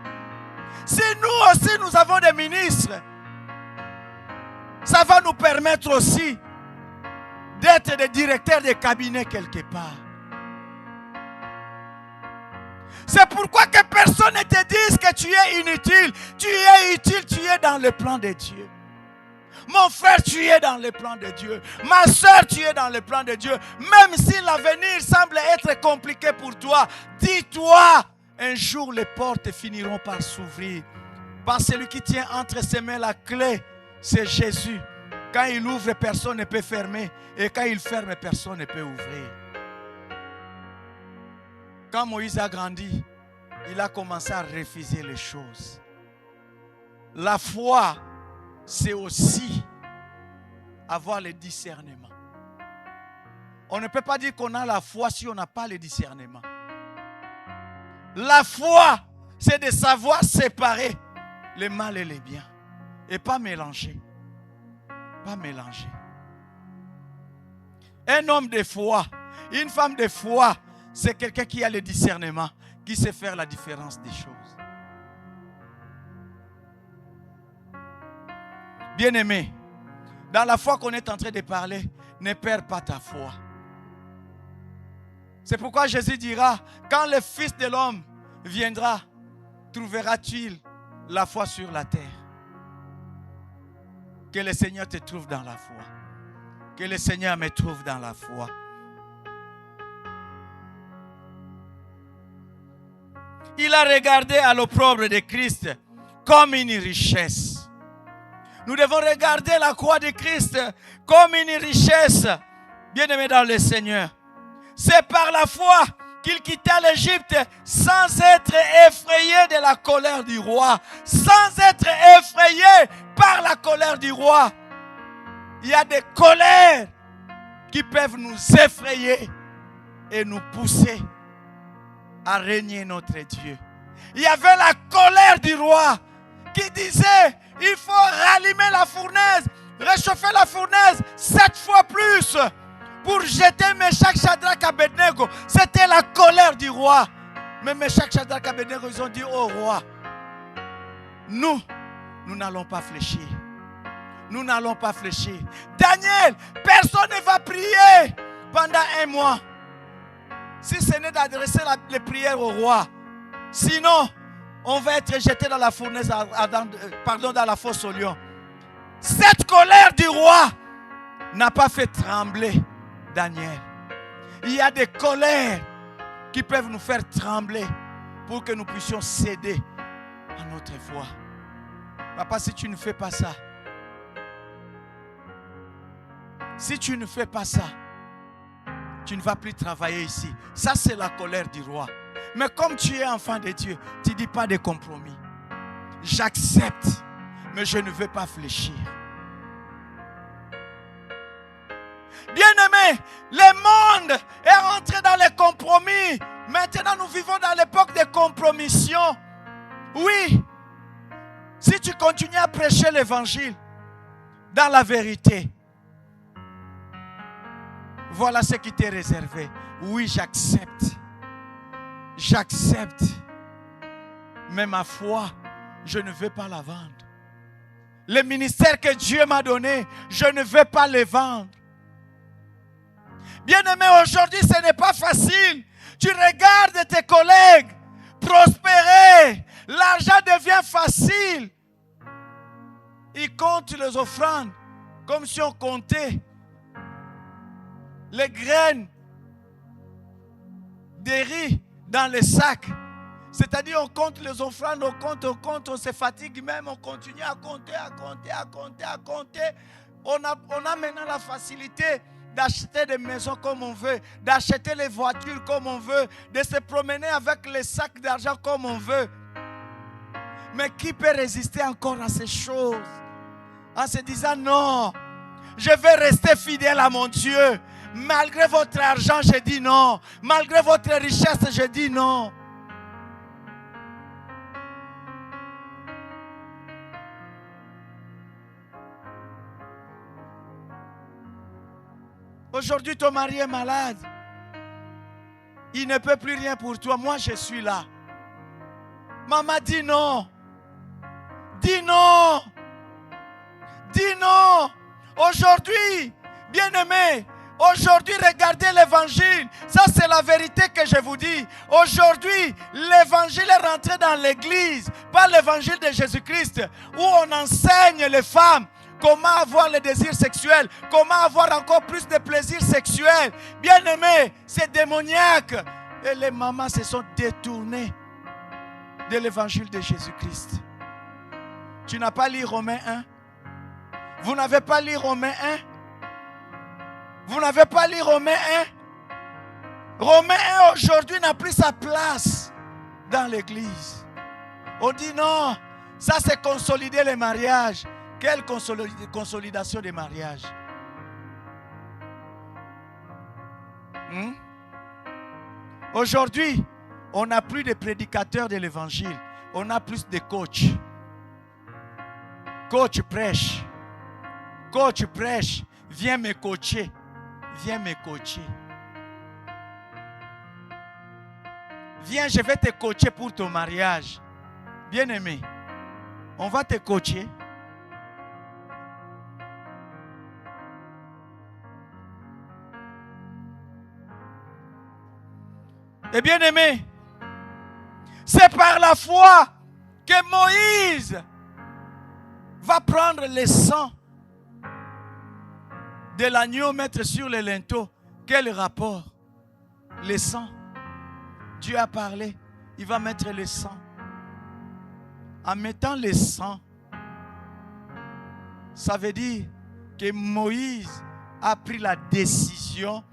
Si nous aussi, nous avons des ministres, ça va nous permettre aussi d'être des directeurs de cabinet quelque part. C'est pourquoi que personne ne te dise que tu es inutile. Tu es utile, tu es dans le plan de Dieu. Mon frère, tu es dans le plan de Dieu. Ma soeur, tu es dans le plan de Dieu. Même si l'avenir semble être compliqué pour toi, dis-toi, un jour les portes finiront par s'ouvrir. Parce que celui qui tient entre ses mains la clé, c'est Jésus. Quand il ouvre, personne ne peut fermer. Et quand il ferme, personne ne peut ouvrir. Quand Moïse a grandi, il a commencé à refuser les choses. La foi, c'est aussi avoir le discernement. On ne peut pas dire qu'on a la foi si on n'a pas le discernement. La foi, c'est de savoir séparer le mal et le bien. Et pas mélanger. Pas mélanger. Un homme de foi, une femme de foi, c'est quelqu'un qui a le discernement, qui sait faire la différence des choses. Bien-aimé, dans la foi qu'on est en train de parler, ne perds pas ta foi. C'est pourquoi Jésus dira, quand le Fils de l'homme viendra, trouvera-t-il la foi sur la terre? Que le Seigneur te trouve dans la foi. Que le Seigneur me trouve dans la foi. Il a regardé à l'opprobre de Christ comme une richesse. Nous devons regarder la croix de Christ comme une richesse. Bien-aimé dans le Seigneur. C'est par la foi qu'il quitta l'Égypte sans être effrayé de la colère du roi. Sans être effrayé par la colère du roi. Il y a des colères qui peuvent nous effrayer et nous pousser à régner notre Dieu. Il y avait la colère du roi qui disait, il faut rallumer la fournaise, réchauffer la fournaise 7 fois plus pour jeter Meshach, Shadrach, Abednego. C'était la colère du roi. Mais Meshach, Shadrach, Abednego, ils ont dit, oh roi, nous n'allons pas fléchir. Nous n'allons pas fléchir. Daniel, personne ne va prier pendant 1 mois. Si ce n'est d'adresser les prières au roi. Sinon, on va être jeté dans la fournaise, dans la fosse au lion. Cette colère du roi n'a pas fait trembler Daniel. Il y a des colères qui peuvent nous faire trembler pour que nous puissions céder à notre foi. Papa, si tu ne fais pas ça, si tu ne fais pas ça, tu ne vas plus travailler ici. Ça, c'est la colère du roi. Mais comme tu es enfant de Dieu, tu ne dis pas de compromis. J'accepte, mais je ne veux pas fléchir. Bien-aimé, le monde est rentré dans les compromis. Maintenant, nous vivons dans l'époque des compromissions. Oui, si tu continues à prêcher l'évangile dans la vérité, voilà ce qui t'est réservé. Oui, j'accepte. J'accepte. Mais ma foi, je ne veux pas la vendre. Le ministère que Dieu m'a donné, je ne veux pas le vendre. Bien-aimé, aujourd'hui, ce n'est pas facile. Tu regardes tes collègues prospérer. L'argent devient facile. Ils comptent les offrandes comme si on comptait les graines de riz dans les sacs. C'est-à-dire, on compte les offrandes, on compte, on se fatigue même, on continue à compter. On a maintenant la facilité d'acheter des maisons comme on veut, d'acheter les voitures comme on veut, de se promener avec les sacs d'argent comme on veut. Mais qui peut résister encore à ces choses? En se disant non, je vais rester fidèle à mon Dieu. Malgré votre argent, je dis non. Malgré votre richesse, je dis non. Aujourd'hui, ton mari est malade. Il ne peut plus rien pour toi. Moi, je suis là. Maman, dis non. Dis non. Dis non. Aujourd'hui, bien-aimé, aujourd'hui, regardez l'évangile. Ça, c'est la vérité que je vous dis. Aujourd'hui, l'évangile est rentré dans l'église par l'évangile de Jésus-Christ, où on enseigne les femmes comment avoir le désir sexuel, comment avoir encore plus de plaisir sexuel. Bien-aimé, c'est démoniaque. Et les mamans se sont détournées de l'évangile de Jésus-Christ. Tu n'as pas lu Romains 1? Vous n'avez pas lu Romains 1? Vous n'avez pas lu Romains 1? Romains 1 aujourd'hui n'a plus sa place dans l'église. On dit non, ça c'est consolider les mariages. Quelle consolidation des mariages? Aujourd'hui, on n'a plus de prédicateurs de l'évangile. On a plus de coachs. Coach prêche. Coach prêche. Viens me coacher. Viens me coacher. Viens, je vais te coacher pour ton mariage. Bien-aimé, on va te coacher. Et bien-aimé, c'est par la foi que Moïse va prendre le sang de l'agneau, mettre sur le linteau. Quel rapport? Le sang. Dieu a parlé. Il va mettre le sang. En mettant le sang, ça veut dire que Moïse a pris la décision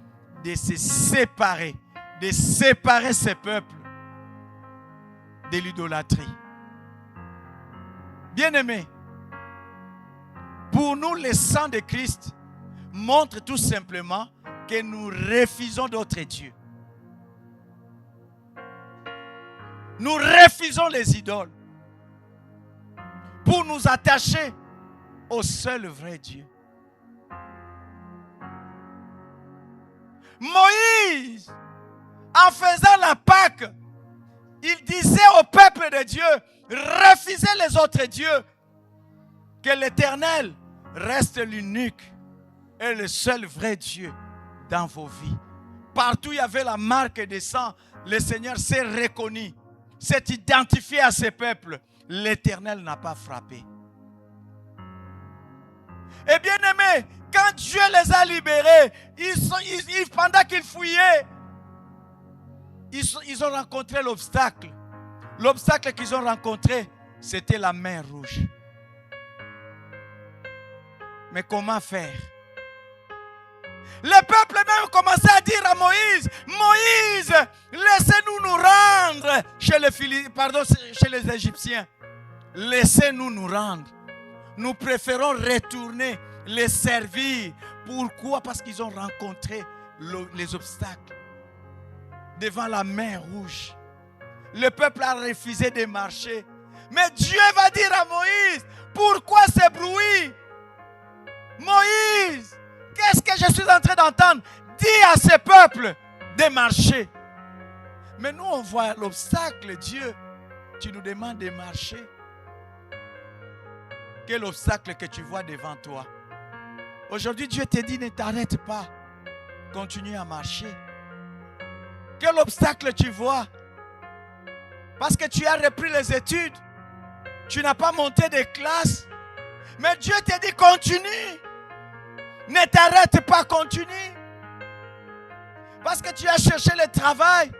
de se séparer. De séparer ses peuples de l'idolâtrie. Bien-aimés, pour nous, le sang de Christ montre tout simplement que nous refusons d'autres dieux. Nous refusons les idoles pour nous attacher au seul vrai Dieu. Moïse, en faisant la Pâque, il disait au peuple de Dieu, refusez les autres dieux, que l'Éternel reste l'unique et le seul vrai Dieu dans vos vies. Partout où il y avait la marque de sang, le Seigneur s'est reconnu, s'est identifié à ses peuples. L'Éternel n'a pas frappé. Et bien aimé, Quand Dieu les a libérés, pendant qu'ils fouillaient, ils ont rencontré l'obstacle. L'obstacle qu'ils ont rencontré, c'était la mer rouge. Mais comment faire? Le peuple même commençait à dire à Moïse, Moïse, laissez-nous nous rendre chez les Égyptiens. Laissez-nous nous rendre. Nous préférons retourner les servir. Pourquoi? Parce qu'ils ont rencontré les obstacles devant la mer rouge. Le peuple a refusé de marcher. Mais Dieu va dire à Moïse, pourquoi ce bruit? Moïse, qu'est-ce que je suis en train d'entendre? Dis à ce peuple de marcher. Mais nous, on voit l'obstacle. Dieu, tu nous demandes de marcher. Quel obstacle que tu vois devant toi? Aujourd'hui, Dieu te dit, ne t'arrête pas. Continue à marcher. Quel obstacle tu vois? Parce que tu as repris les études. Tu n'as pas monté de classe. Mais Dieu te dit, continue. Ne t'arrête pas, continue. Parce que tu as cherché le travail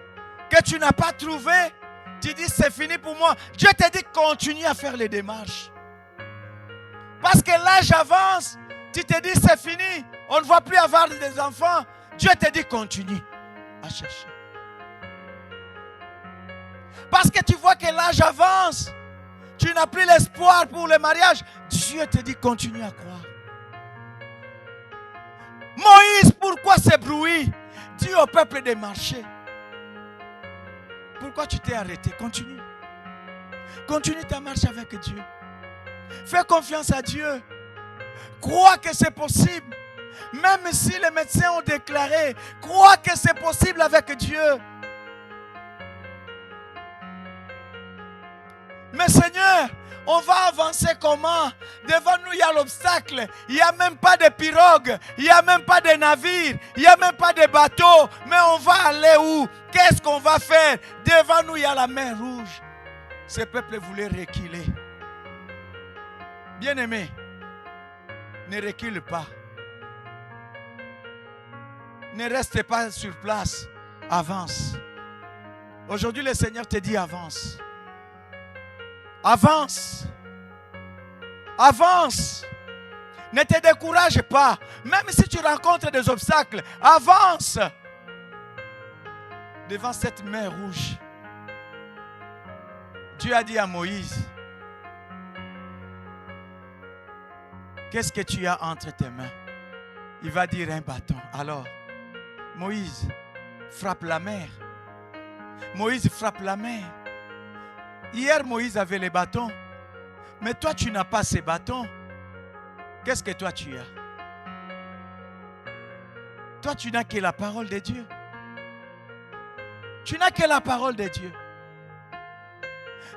que tu n'as pas trouvé. Tu dis, c'est fini pour moi. Dieu te dit, continue à faire les démarches. Parce que l'âge avance. Tu te dis, c'est fini. On ne va plus avoir des enfants. Dieu te dit, continue à chercher. Parce que tu vois que l'âge avance. Tu n'as plus l'espoir pour le mariage. Dieu te dit, continue à croire. Moïse, pourquoi ce bruit? Dis au peuple de marcher. Pourquoi tu t'es arrêté? Continue. Continue ta marche avec Dieu. Fais confiance à Dieu. Crois que c'est possible. Même si les médecins ont déclaré, crois que c'est possible avec Dieu. Mais Seigneur, on va avancer comment? Devant nous, il y a l'obstacle. Il n'y a même pas de pirogue. Il n'y a même pas de navire. Il n'y a même pas de bateau. Mais on va aller où? Qu'est-ce qu'on va faire? Devant nous, il y a la mer rouge. Ce peuple voulait reculer. Bien-aimé, ne recule pas. Ne reste pas sur place. Avance. Aujourd'hui, le Seigneur te dit avance. Avance. Avance. Ne te décourage pas. Même si tu rencontres des obstacles, avance. Devant cette mer rouge, Dieu a dit à Moïse, qu'est-ce que tu as entre tes mains? Il va dire un bâton. Alors, Moïse frappe la mer. Moïse frappe la mer. Hier, Moïse avait les bâtons. Mais toi, tu n'as pas ces bâtons. Qu'est-ce que toi, tu as? Toi, tu n'as que la parole de Dieu. Tu n'as que la parole de Dieu.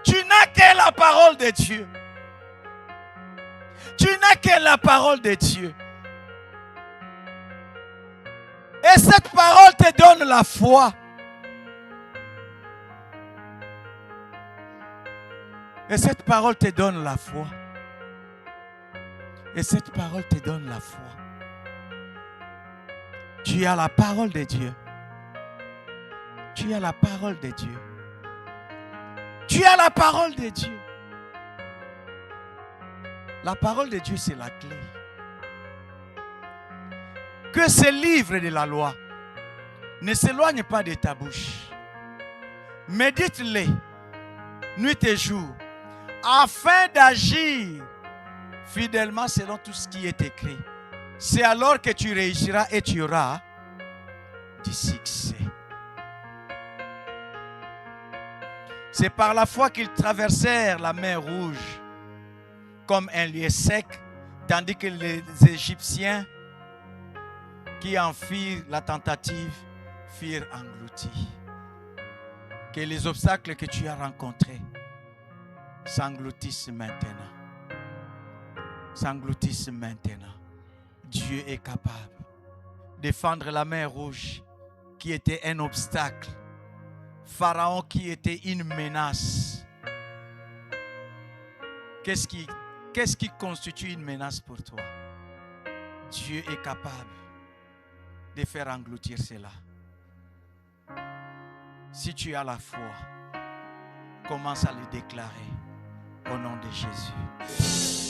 Tu n'as que la parole de Dieu. Tu n'as que la parole de Dieu. Et cette parole te donne la foi. Et cette parole te donne la foi. Et cette parole te donne la foi. Tu as la parole de Dieu. Tu as la parole de Dieu. Tu as la parole de Dieu. La parole de Dieu, c'est la clé. Que ce livre de la loi ne s'éloigne pas de ta bouche. Médite-les nuit et jour, afin d'agir fidèlement selon tout ce qui est écrit. C'est alors que tu réussiras et tu auras du succès. C'est par la foi qu'ils traversèrent la mer Rouge comme un lieu sec, tandis que les Égyptiens qui en firent la tentative furent engloutis. Que les obstacles que tu as rencontrés s'engloutissent maintenant. S'engloutissent maintenant. Dieu est capable de fendre la mer Rouge qui était un obstacle. Pharaon qui était une menace. Qu'est-ce qui constitue une menace pour toi? Dieu est capable de faire engloutir cela. Si tu as la foi, commence à le déclarer au nom de Jésus.